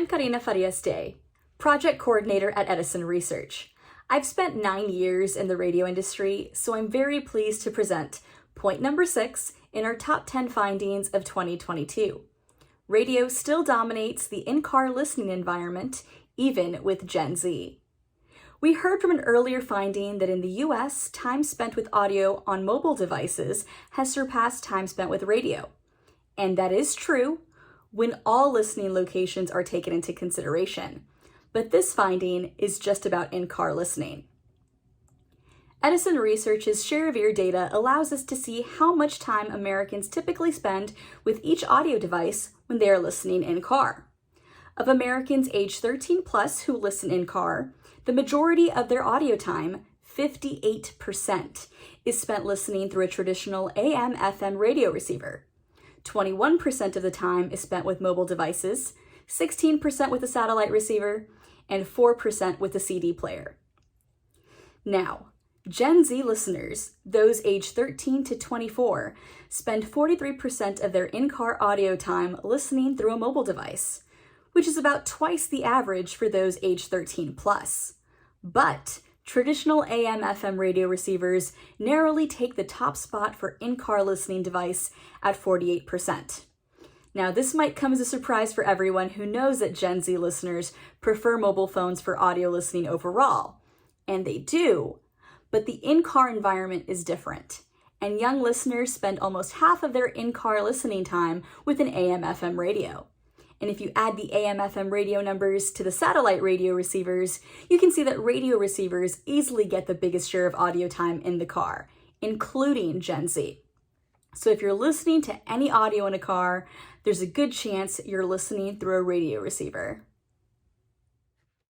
I'm Karina Farias-Dey, Project Coordinator at Edison Research. I've spent 9 years in the radio industry, so I'm very pleased to present point number 6 in our top 10 findings of 2022. Radio still dominates the in-car listening environment, even with Gen Z. We heard from an earlier finding that in the US, time spent with audio on mobile devices has surpassed time spent with radio. And that is true when all listening locations are taken into consideration. But this finding is just about in-car listening. Edison Research's Share of Ear data allows us to see how much time Americans typically spend with each audio device when they are listening in-car. Of Americans age 13 plus who listen in-car, the majority of their audio time, 58%, is spent listening through a traditional AM/FM radio receiver. 21% of the time is spent with mobile devices, 16% with a satellite receiver, and 4% with a CD player. Now, Gen Z listeners, those aged 13 to 24, spend 43% of their in-car audio time listening through a mobile device, which is about twice the average for those aged 13 plus. But traditional AM/FM radio receivers narrowly take the top spot for in-car listening device at 48%. Now, this might come as a surprise for everyone who knows that Gen Z listeners prefer mobile phones for audio listening overall, and they do, but the in-car environment is different, and young listeners spend almost half of their in-car listening time with an AM/FM radio. And if you add the AM/FM radio numbers to the satellite radio receivers, you can see that radio receivers easily get the biggest share of audio time in the car, including Gen Z. So if you're listening to any audio in a car, there's a good chance you're listening through a radio receiver.